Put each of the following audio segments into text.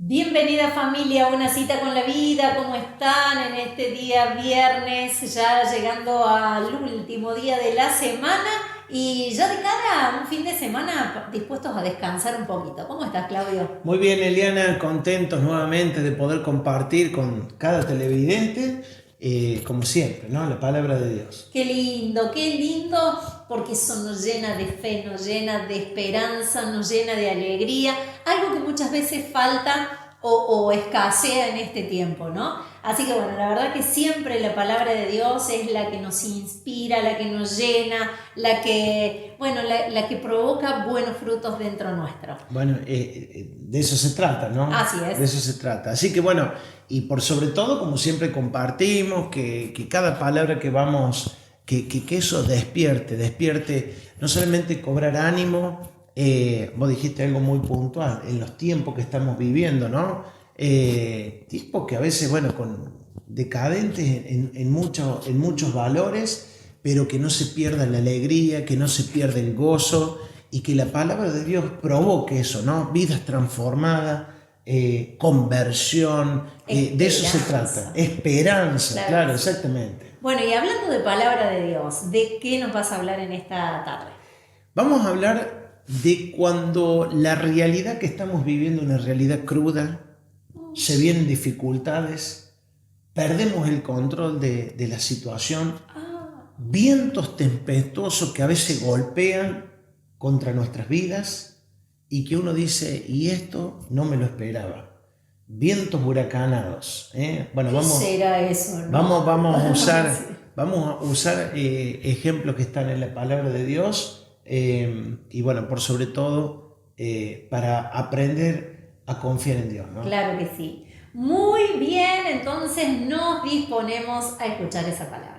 Bienvenida familia a una cita con la vida, ¿cómo están en este día viernes, ya llegando al último día de la semana y ya de cara a un fin de semana dispuestos a descansar un poquito? ¿Cómo estás, Claudio? Muy bien, Eliana, contentos nuevamente de poder compartir con cada televidente, como siempre, ¿no? La palabra de Dios. Qué lindo, porque eso nos llena de fe, nos llena de esperanza, nos llena de alegría, algo que muchas veces falta o escasea en este tiempo, ¿no? Así que bueno, la verdad que siempre la palabra de Dios es la que nos inspira, la que nos llena, la que provoca buenos frutos dentro nuestro. Bueno, de eso se trata, ¿no? Así es. De eso se trata. Así que bueno, y por sobre todo, como siempre compartimos, que cada palabra que vamos, que eso despierte, no solamente cobrar ánimo, vos dijiste algo muy puntual, en los tiempos que estamos viviendo, ¿no? Tiempos que a veces, bueno, decadentes en muchos valores, pero que no se pierda la alegría, que no se pierda el gozo, y que la palabra de Dios provoque eso, ¿no? Vidas transformadas, conversión, de eso se trata. Esperanza, claro, exactamente. Bueno, y hablando de palabra de Dios, ¿de qué nos vas a hablar en esta tarde? Vamos a hablar de cuando la realidad que estamos viviendo es una realidad cruda, se vienen dificultades, perdemos el control de la situación, vientos tempestuosos que a veces golpean contra nuestras vidas y que uno dice, y esto no me lo esperaba. Vientos huracanados. Bueno, ¿Qué será eso, no? Vamos a usar ejemplos que están en la palabra de Dios y bueno, por sobre todo para aprender a confiar en Dios, ¿no? Claro que sí. Muy bien, entonces nos disponemos a escuchar esa palabra.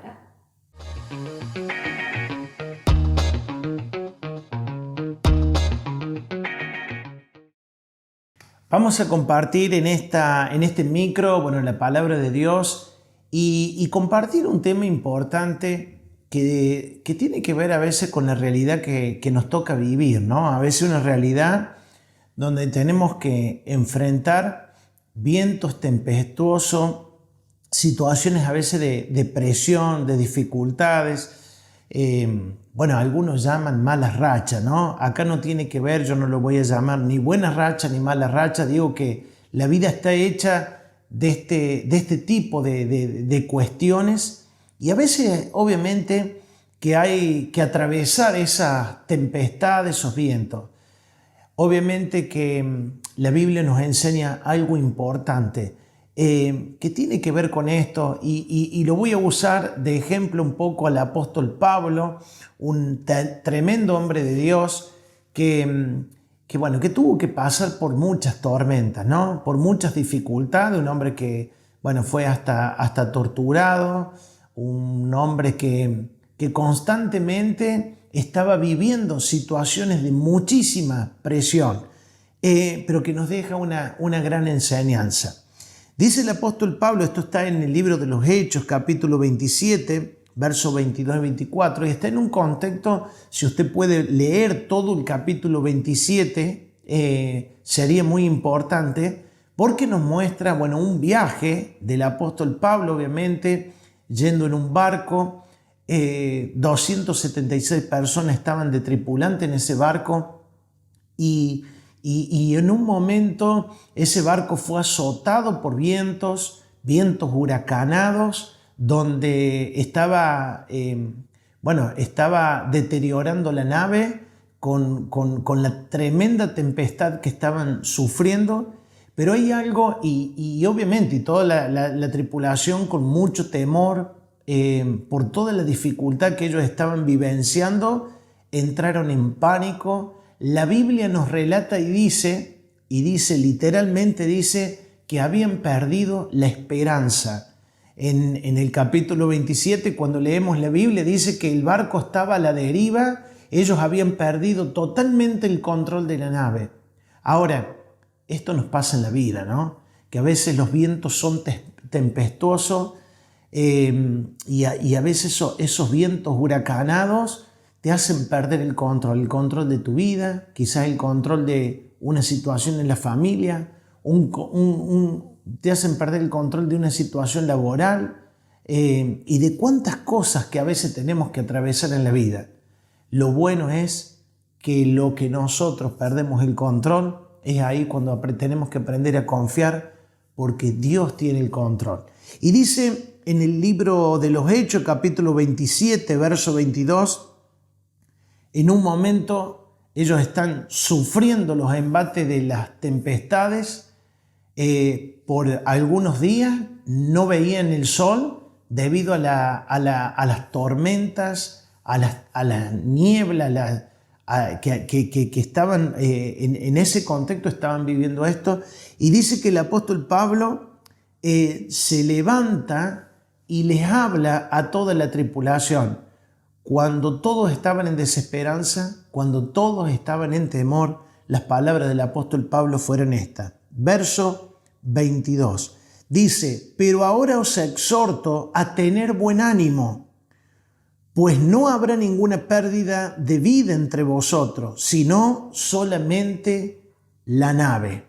Vamos a compartir en este micro, bueno, la palabra de Dios y compartir un tema importante que tiene que ver a veces con la realidad que nos toca vivir, ¿no? A veces una realidad donde tenemos que enfrentar vientos tempestuosos, situaciones a veces de presión, de dificultades. Bueno, algunos llaman malas rachas, ¿no? Acá no tiene que ver, yo no lo voy a llamar ni buena racha ni mala racha, digo que la vida está hecha de este tipo de cuestiones y a veces obviamente que hay que atravesar esas tempestades, esos vientos. Obviamente que la Biblia nos enseña algo importante que tiene que ver con esto y lo voy a usar de ejemplo un poco al apóstol Pablo, un tremendo hombre de Dios que tuvo que pasar por muchas tormentas, ¿no? Por muchas dificultades, un hombre que fue hasta torturado, un hombre que constantemente estaba viviendo situaciones de muchísima presión, pero que nos deja una gran enseñanza. Dice el apóstol Pablo, esto está en el libro de los Hechos, capítulo 27, versos 22 y 24, y está en un contexto, si usted puede leer todo el capítulo 27, sería muy importante, porque nos muestra, un viaje del apóstol Pablo, obviamente, yendo en un barco, 276 personas estaban de tripulante en ese barco y en un momento ese barco fue azotado por vientos huracanados, donde estaba deteriorando la nave con la tremenda tempestad que estaban sufriendo. Pero hay algo, y obviamente y toda la tripulación con mucho temor, por toda la dificultad que ellos estaban vivenciando, entraron en pánico. La Biblia nos relata y dice literalmente que habían perdido la esperanza. En el capítulo 27, cuando leemos la Biblia, dice que el barco estaba a la deriva, ellos habían perdido totalmente el control de la nave. Ahora, esto nos pasa en la vida, ¿no? Que a veces los vientos son tempestuosos y a veces esos vientos huracanados te hacen perder el control de tu vida, quizás el control de una situación en la familia, te hacen perder el control de una situación laboral y de cuántas cosas que a veces tenemos que atravesar en la vida. Lo bueno es que lo que nosotros perdemos el control es ahí cuando tenemos que aprender a confiar, porque Dios tiene el control. Y dice en el libro de los Hechos, capítulo 27, verso 22, en un momento ellos están sufriendo los embates de las tempestades. Por algunos días no veían el sol debido a las tormentas, a la niebla, que estaban en ese contexto, estaban viviendo esto. Y dice que el apóstol Pablo se levanta y les habla a toda la tripulación. Cuando todos estaban en desesperanza, cuando todos estaban en temor, las palabras del apóstol Pablo fueron estas. Verso 22. Dice: pero ahora os exhorto a tener buen ánimo, pues no habrá ninguna pérdida de vida entre vosotros, sino solamente la nave.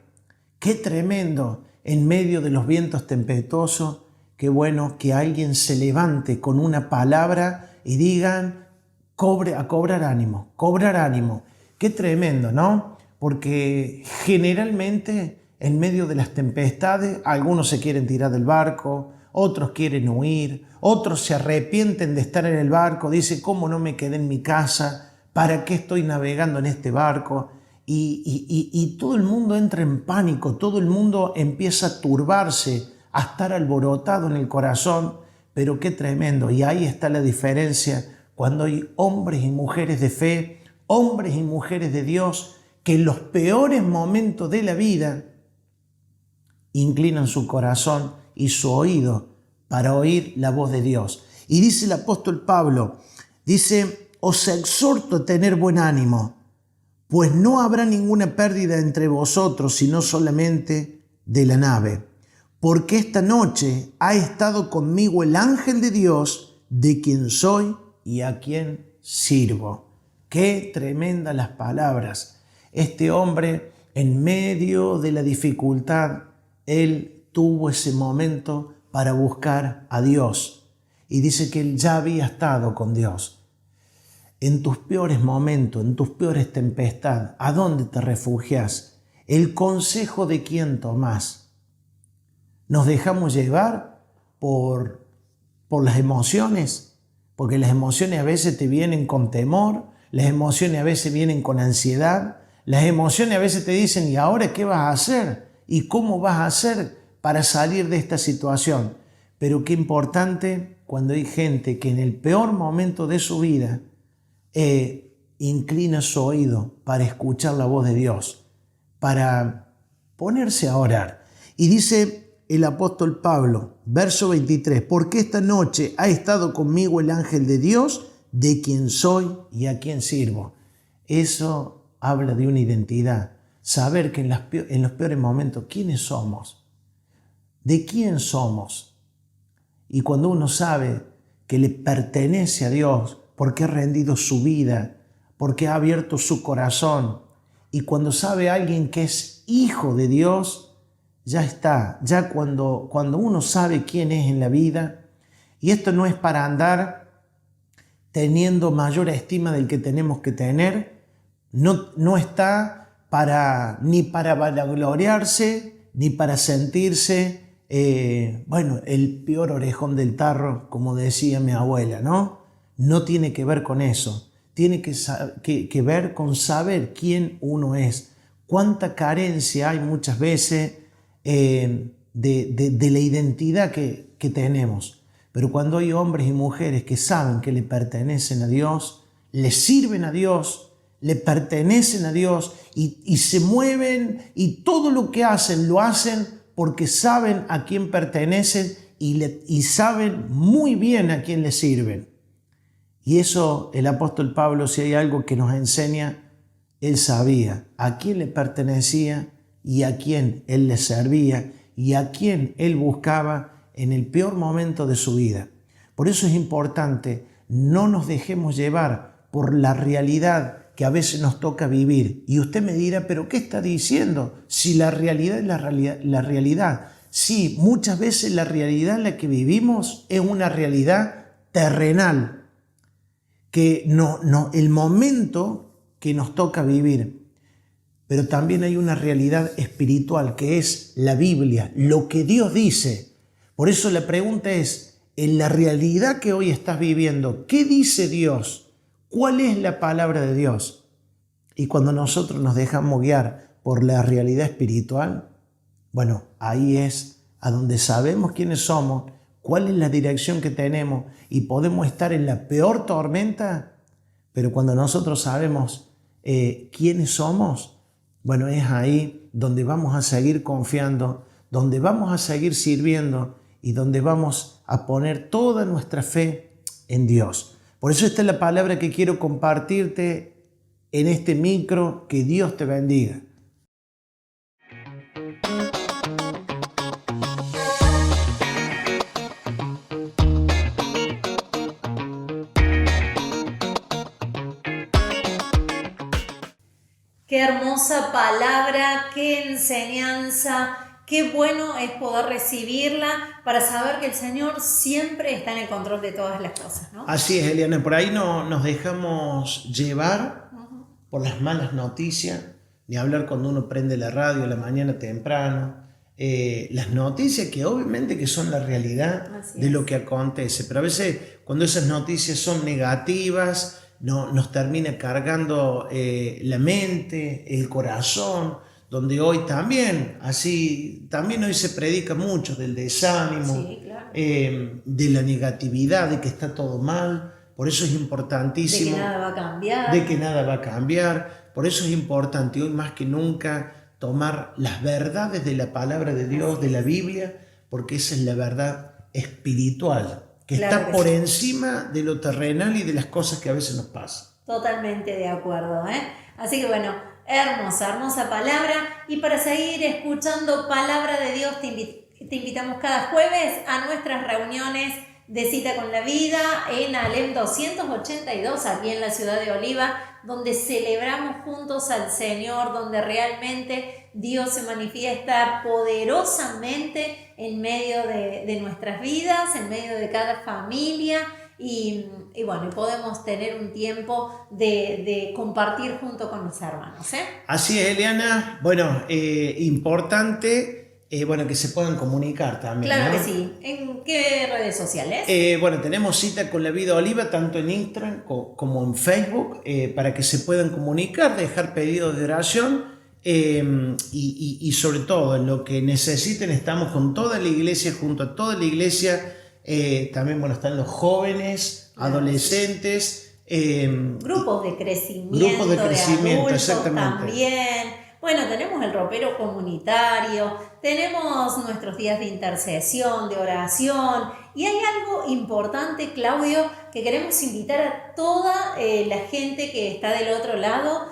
¡Qué tremendo! En medio de los vientos tempestuosos, qué bueno que alguien se levante con una palabra y digan: a cobrar ánimo, cobrar ánimo. ¡Qué tremendo!, ¿no? Porque generalmente en medio de las tempestades algunos se quieren tirar del barco, otros quieren huir, otros se arrepienten de estar en el barco, dicen: ¿cómo no me quedé en mi casa? ¿Para qué estoy navegando en este barco? Y todo el mundo entra en pánico, todo el mundo empieza a turbarse, a estar alborotado en el corazón. Pero qué tremendo, y ahí está la diferencia cuando hay hombres y mujeres de fe, hombres y mujeres de Dios, que en los peores momentos de la vida inclinan su corazón y su oído para oír la voz de Dios. Y dice el apóstol Pablo, dice: os exhorto a tener buen ánimo, pues no habrá ninguna pérdida entre vosotros, sino solamente de la nave. Porque esta noche ha estado conmigo el ángel de Dios, de quien soy y a quien sirvo. Qué tremendas las palabras. Este hombre, en medio de la dificultad, él tuvo ese momento para buscar a Dios. Y dice que él ya había estado con Dios. En tus peores momentos, en tus peores tempestades, ¿a dónde te refugias? ¿El consejo de quién tomás? ¿Nos dejamos llevar por las emociones? Porque las emociones a veces te vienen con temor, las emociones a veces vienen con ansiedad, las emociones a veces te dicen: ¿y ahora qué vas a hacer? ¿Y cómo vas a hacer para salir de esta situación? Pero qué importante cuando hay gente que en el peor momento de su vida inclina su oído para escuchar la voz de Dios, para ponerse a orar. Y dice el apóstol Pablo, verso 23, porque esta noche ha estado conmigo el ángel de Dios, de quien soy y a quien sirvo. Eso habla de una identidad, saber que en los peores momentos, ¿quiénes somos? ¿De quién somos? Y cuando uno sabe que le pertenece a Dios, porque ha rendido su vida, porque ha abierto su corazón, y cuando sabe alguien que es hijo de Dios, ya está. Ya cuando uno sabe quién es en la vida, y esto no es para andar teniendo mayor estima del que tenemos que tener, no está ni para vanagloriarse, ni para sentirse, el peor orejón del tarro, como decía mi abuela, ¿no? No tiene que ver con eso, tiene que ver con saber quién uno es. Cuánta carencia hay muchas veces de la identidad que tenemos. Pero cuando hay hombres y mujeres que saben que le pertenecen a Dios, le sirven a Dios, le pertenecen a Dios y se mueven, y todo lo que hacen lo hacen porque saben a quién pertenecen y saben muy bien a quién le sirven. Y eso el apóstol Pablo, si hay algo que nos enseña, él sabía a quién le pertenecía y a quién él le servía y a quién él buscaba en el peor momento de su vida. Por eso es importante, no nos dejemos llevar por la realidad que a veces nos toca vivir. Y usted me dirá, ¿pero qué está diciendo? Si la realidad es la realidad. Sí, muchas veces la realidad en la que vivimos es una realidad terrenal, que el momento que nos toca vivir. Pero también hay una realidad espiritual que es la Biblia, lo que Dios dice. Por eso la pregunta es, en la realidad que hoy estás viviendo, ¿qué dice Dios? ¿Cuál es la palabra de Dios? Y cuando nosotros nos dejamos guiar por la realidad espiritual, bueno, ahí es a donde sabemos quiénes somos, cuál es la dirección que tenemos y podemos estar en la peor tormenta, pero cuando nosotros sabemos quiénes somos, bueno, es ahí donde vamos a seguir confiando, donde vamos a seguir sirviendo y donde vamos a poner toda nuestra fe en Dios. Por eso esta es la palabra que quiero compartirte en este micro. Que Dios te bendiga. Qué hermosa palabra, qué enseñanza, qué bueno es poder recibirla para saber que el Señor siempre está en el control de todas las cosas, ¿no? Así es, Eliana, por ahí no nos dejamos llevar por las malas noticias, ni hablar cuando uno prende la radio a la mañana temprano, las noticias que obviamente que son la realidad de lo que acontece, pero a veces cuando esas noticias son negativas, nos termina cargando la mente, el corazón, donde hoy también hoy se predica mucho del desánimo, sí, claro, de la negatividad, de que está todo mal. Por eso es importantísimo. De que nada va a cambiar. De que nada va a cambiar. Por eso es importante hoy más que nunca tomar las verdades de la palabra de Dios, de la Biblia, porque esa es la verdad espiritual, que claro está que por sí, encima de lo terrenal y de las cosas que a veces nos pasan. Totalmente de acuerdo, ¿eh? Así que bueno, hermosa palabra. Y para seguir escuchando palabra de Dios, te invitamos cada jueves a nuestras reuniones de Cita con la Vida en Alem 282, aquí en la ciudad de Oliva, donde celebramos juntos al Señor, donde realmente Dios se manifiesta poderosamente en medio de nuestras vidas, en medio de cada familia. Y bueno, podemos tener un tiempo de compartir junto con los hermanos, ¿eh? Así es, Eliana. Bueno, importante que se puedan comunicar también. Claro, ¿no? que sí. ¿En qué redes sociales? Bueno, tenemos Cita con la Vida Oliva, tanto en Instagram como en Facebook, para que se puedan comunicar, dejar pedidos de oración y sobre todo en lo que necesiten. Estamos con toda la iglesia, junto a toda la iglesia. También, bueno, están los jóvenes, adolescentes. Grupos de crecimiento, de adultos exactamente. También. Bueno, tenemos el ropero comunitario, tenemos nuestros días de intercesión, de oración, y hay algo importante, Claudio, que queremos invitar a toda la gente que está del otro lado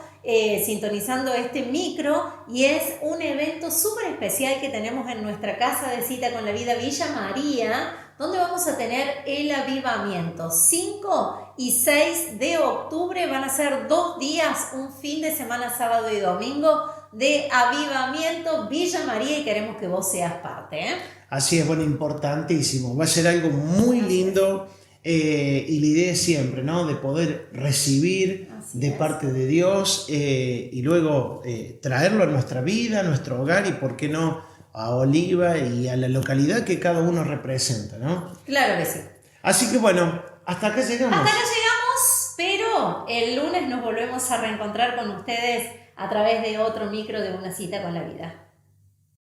sintonizando este micro, y es un evento súper especial que tenemos en nuestra casa de Cita con la Vida Villa María, donde vamos a tener el avivamiento. 5 y 6 de octubre van a ser 2 días, un fin de semana, sábado y domingo, de avivamiento Villa María, y queremos que vos seas parte, ¿eh? Así es, bueno, importantísimo. Va a ser algo muy lindo y la idea es siempre, ¿no? De poder recibir de parte de Dios y luego traerlo a nuestra vida, a nuestro hogar y, ¿por qué no?, a Oliva y a la localidad que cada uno representa, ¿no? Claro que sí. Así que bueno, hasta acá llegamos. Hasta acá llegamos, pero el lunes nos volvemos a reencontrar con ustedes a través de otro micro de Una Cita con la Vida.